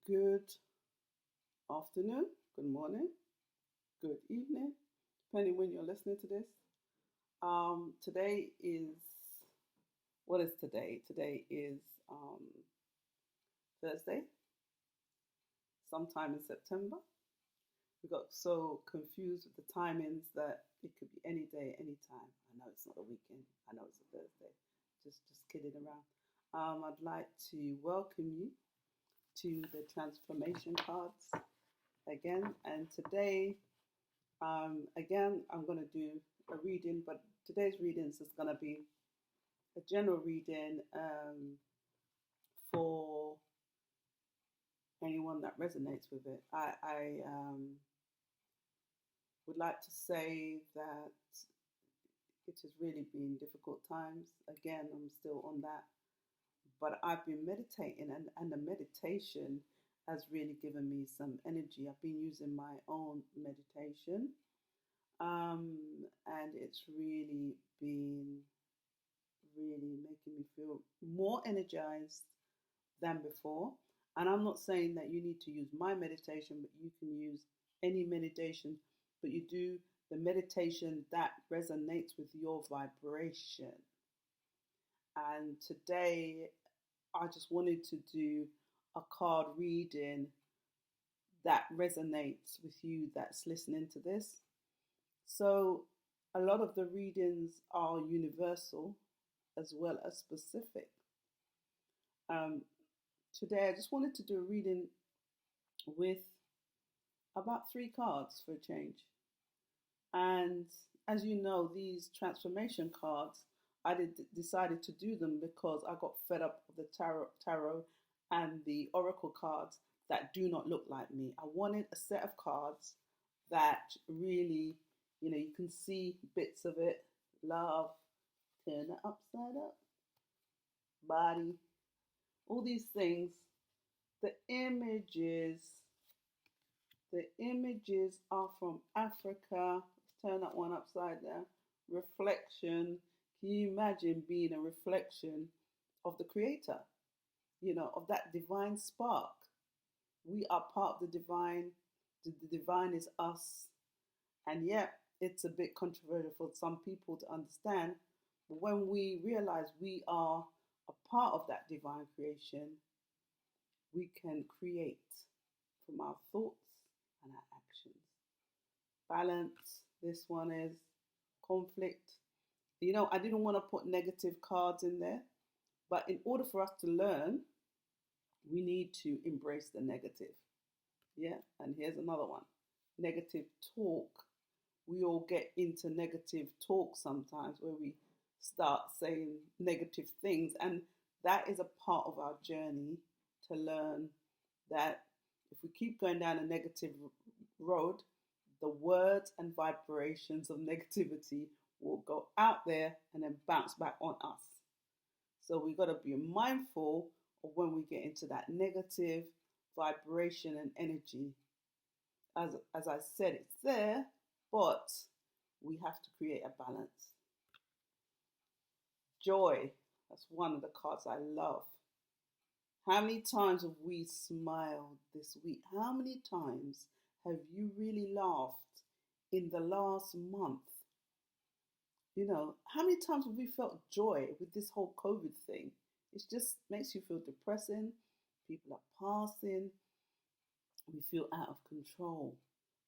Good afternoon, good morning, good evening, depending when you're listening to this. Today is what is today? Today is um, Thursday, sometime in September. We got so confused with the timings that it could be any day, any time. I know it's not a weekend. I know it's a Thursday. Just kidding around. I'd like to welcome you to the transformation cards again. And today, again, I'm going to do a reading, but today's readings is going to be a general reading for anyone that resonates with it. I would like to say that it has really been difficult times. Again, I'm still on that, but I've been meditating, and the meditation has really given me some energy. I've been using my own meditation, and it's been really making me feel more energized than before. And I'm not saying that you need to use my meditation, but you can use any meditation, but you do the meditation that resonates with your vibration. And today, I just wanted to do a card reading that resonates with you that's listening to this. So, a lot of the readings are universal as well as specific. Um, Today, I just wanted to do a reading with about 3 cards for a change. And as you know, these transformation cards, decided to do them because I got fed up of the tarot and the oracle cards that do not look like me. I wanted a set of cards that really, you can see bits of it. Love, turn it upside up, body, all these things. The images, the images are from Africa. Let's turn that one upside down. Reflection. Can you imagine being a reflection of the Creator? Of that divine spark. We are part of the divine. The divine is us. And yet, it's a bit controversial for some people to understand. But when we realize we are a part of that divine creation, we can create from our thoughts and our actions. Balance, this one is conflict. I didn't want to put negative cards in there, but in order for us to learn, we need to embrace the negative. Yeah, and here's another one. Negative talk. We all get into negative talk sometimes where we start saying negative things, and that is a part of our journey to learn that if we keep going down a negative road, the words and vibrations of negativity will go out there and then bounce back on us. So we've got to be mindful of when we get into that negative vibration and energy. As I said, it's there, but we have to create a balance. Joy, that's one of the cards I love. How many times have we smiled this week? How many times have you really laughed in the last month? How many times have we felt joy with this whole COVID thing? It just makes you feel depressing. People are passing. We feel out of control.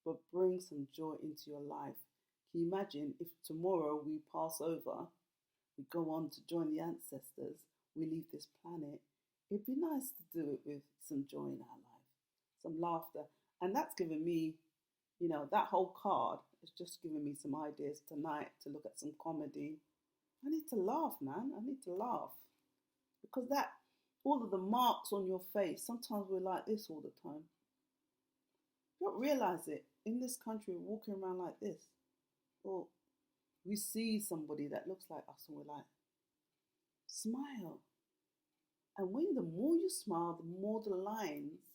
But bring some joy into your life. Can you imagine if tomorrow we pass over, we go on to join the ancestors, we leave this planet? It'd be nice to do it with some joy in our life, some laughter. And that's given me, that whole card has just given me some ideas tonight to look at some comedy. I need to laugh, man. I need to laugh. Because all of the marks on your face, sometimes we're like this all the time. You don't realize it. In this country, we're walking around like this. Or we see somebody that looks like us and we're like, smile. And the more you smile, the more the lines,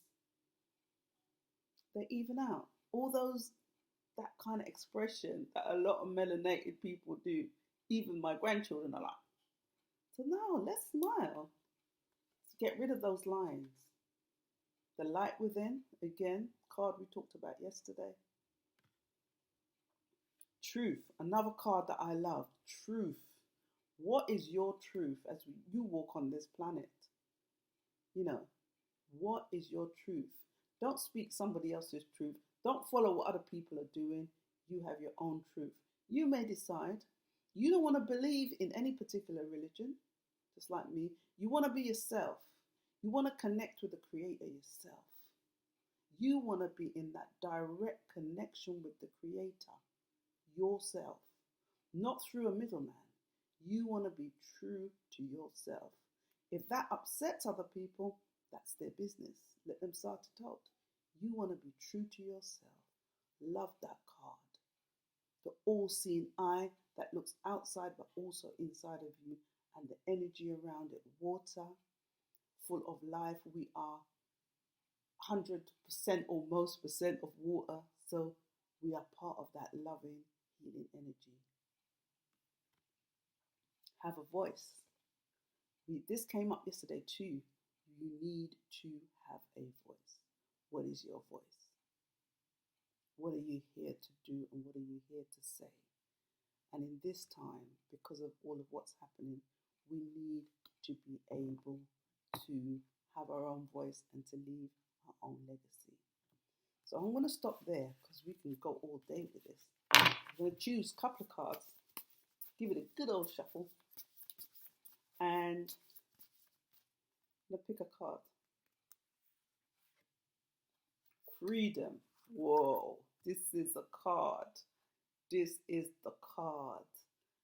they even out. All that kind of expression that a lot of melanated people do, even my grandchildren are like. So now, let's smile. Let's get rid of those lines. The light within, again, card we talked about yesterday. Truth, another card that I love. Truth. What is your truth as you walk on this planet? You know, what is your truth? Don't speak somebody else's truth. Don't follow what other people are doing. You have your own truth. You may decide you don't want to believe in any particular religion, just like me. You want to be yourself. You want to connect with the Creator yourself. You want to be in that direct connection with the Creator yourself, not through a middleman. You want to be true to yourself. If that upsets other people, that's their business. Let them start to talk. You want to be true to yourself. Love that card. The all-seeing eye that looks outside but also inside of you, and the energy around it. Water, full of life. We are 100% or most percent of water, so we are part of that loving, healing energy. Have a voice. This came up yesterday too. You need to have a voice. What is your voice? What are you here to do, and what are you here to say? And in this time, because of all of what's happening, we need to be able to have our own voice and to leave our own legacy. So I'm going to stop there because we can go all day with this. I'm going to choose a couple of cards, give it a good old shuffle, and I'm going to pick a card. Freedom. Whoa, this is a card. This is the card.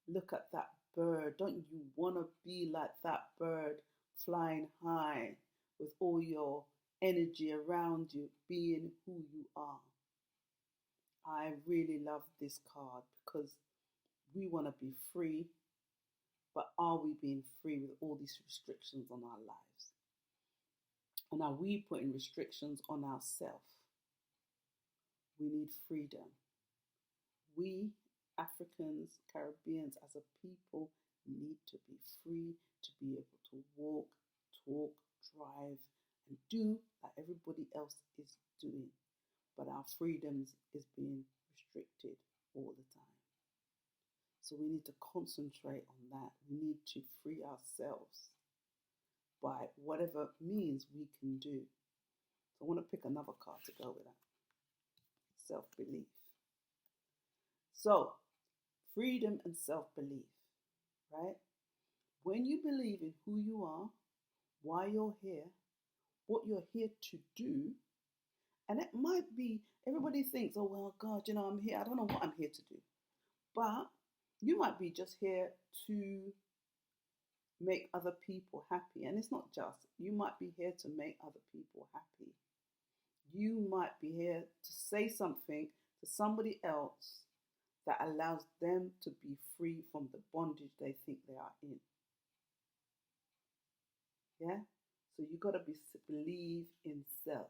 Look at that bird. Don't you want to be like that bird, flying high with all your energy around you, being who you are? I really love this card because we want to be free, but are we being free with all these restrictions on our lives? And are we putting restrictions on ourselves? We need freedom. We Africans, Caribbeans, as a people, need to be free to be able to walk, talk, drive, and do like everybody else is doing. But our freedoms is being restricted all the time. So we need to concentrate on that. We need to free ourselves by whatever means we can do. So I want to pick another card to go with that. Self-belief. So, freedom and self-belief, right? When you believe in who you are, why you're here, what you're here to do, and it might be, everybody thinks, oh, well, God, I'm here. I don't know what I'm here to do. But you might be just here to make other people happy. And it's not just, you might be here to make other people happy. You might be here to say something to somebody else that allows them to be free from the bondage they think they are in. Yeah? So you got to believe in self.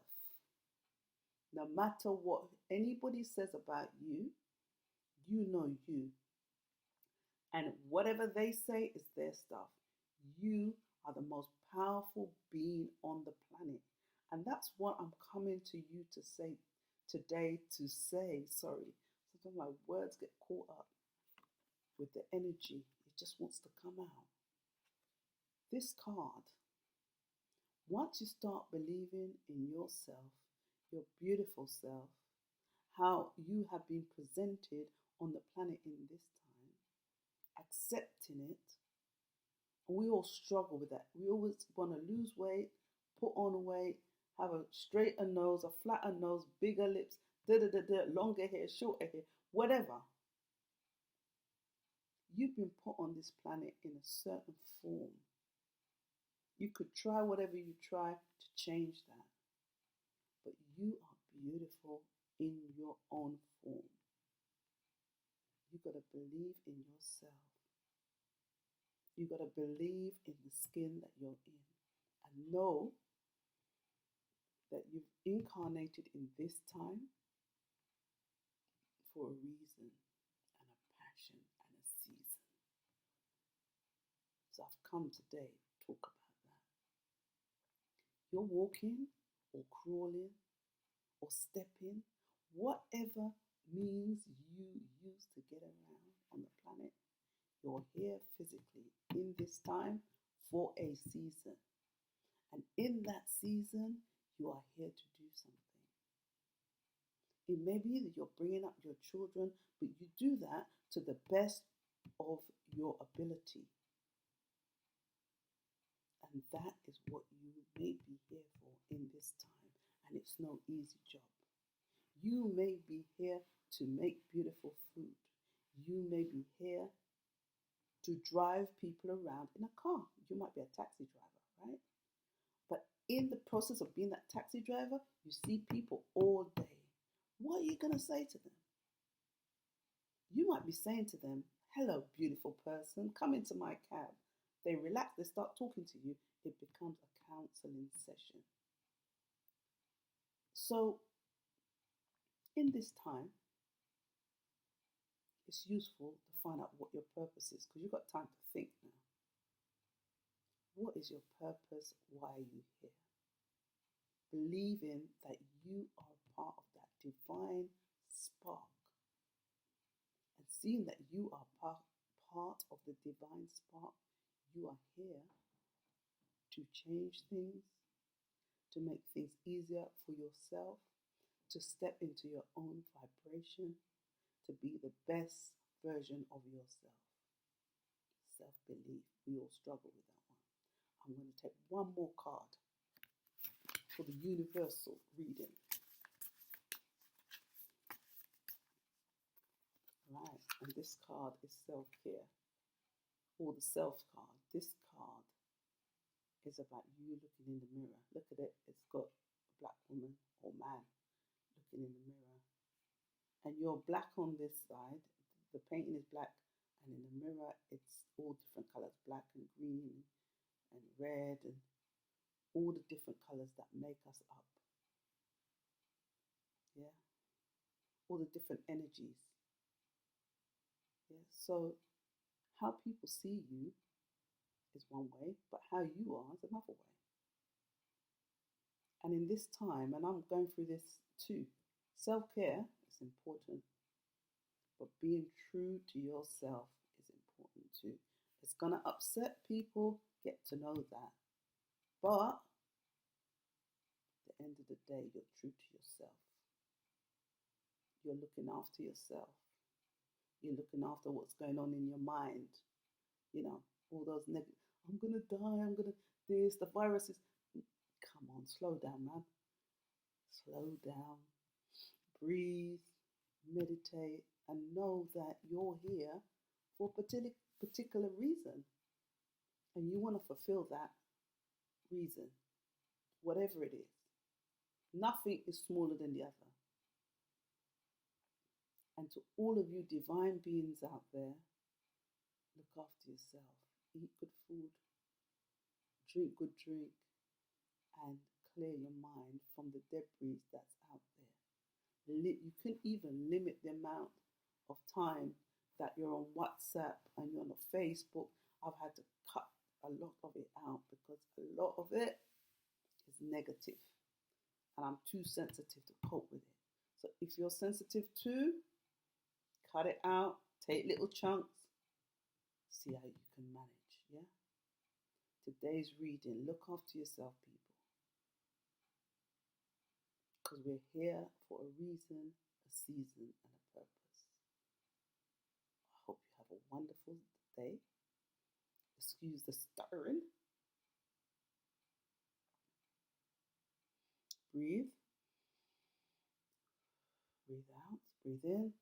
No matter what anybody says about you, you know you. And whatever they say is their stuff. You are the most powerful being on the planet. And that's what I'm coming to you to say today, Sometimes my words get caught up with the energy. It just wants to come out. This card, once you start believing in yourself, your beautiful self, how you have been presented on the planet in this time, accepting it, and we all struggle with that. We always want to lose weight, put on weight, have a straighter nose, a flatter nose, bigger lips, longer hair, shorter hair, whatever. You've been put on this planet in a certain form. You could try whatever you try to change that. But you are beautiful in your own form. You got to believe in yourself. You got to believe in the skin that you're in. And know that you've incarnated in this time for a reason and a passion and a season. So I've come today to talk about that. You're walking or crawling or stepping, whatever means you use to get around on the planet, you're here physically in this time for a season. And in that season, you are here to do something. It may be that you're bringing up your children, but you do that to the best of your ability. And that is what you may be here for in this time. And it's no easy job. You may be here to make beautiful food. You may be here to drive people around in a car. You might be a taxi driver, right? But in the process of being that taxi driver, you see people all day. What are you going to say to them? You might be saying to them, hello, beautiful person, come into my cab. They relax, they start talking to you. It becomes a counseling session. So, in this time, it's useful to find out what your purpose is because you've got time to think now. What is your purpose? Why are you here? Believing that you are part of that divine spark and seeing that you are part of the divine spark, you are here to change things, to make things easier for yourself, to step into your own vibration, to be the best version of yourself. Self-belief, we all struggle with that one. I'm going to take one more card for the universal reading. Right, and this card is self-care, or the self card. This card is about you looking in the mirror. Look at it, it's got a black woman or man looking in the mirror. And you're black on this side, the painting is black, and in the mirror it's all different colors, black and green and red and all the different colors that make us up. Yeah, all the different energies. Yeah, so how people see you is one way, but how you are is another way. And in this time, and I'm going through this too, self-care is important, but being true to yourself is important too. It's going to upset people, get to know that. But at the end of the day, you're true to yourself. You're looking after yourself. You're looking after what's going on in your mind. You know, all those negative, I'm going to die, I'm going to this, the virus is, come on, slow down, man. Slow down, breathe, meditate, and know that you're here for a particular reason. And you want to fulfill that reason, whatever it is. Nothing is smaller than the other. And to all of you divine beings out there, look after yourself. Eat good food, drink good drink, and clear your mind from the debris that's out there. You can even limit the amount of time that you're on WhatsApp and you're on Facebook. I've had to cut a lot of it out because a lot of it is negative and I'm too sensitive to cope with it. So if you're sensitive too, cut it out, take little chunks, see how you can manage, yeah? Today's reading, look after yourself, people. Because we're here for a reason, a season, and a purpose. I hope you have a wonderful day. Excuse the stuttering. Breathe. Breathe out. Breathe in.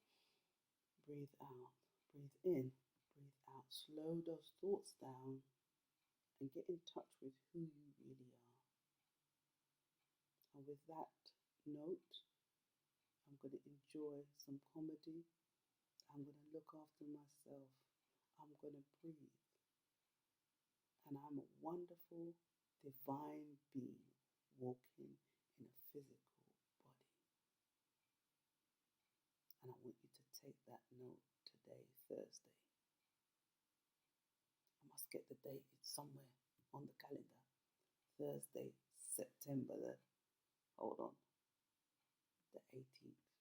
Breathe out. Breathe in. Breathe out. Slow those thoughts down and get in touch with who you really are. And with that note, I'm going to enjoy some comedy. I'm going to look after myself. I'm going to breathe. And I'm a wonderful, divine being walking in a physical body. And I want you to take that note today, Thursday. I must get the date, it's somewhere on the calendar. Thursday, September the Hold on, the 18th.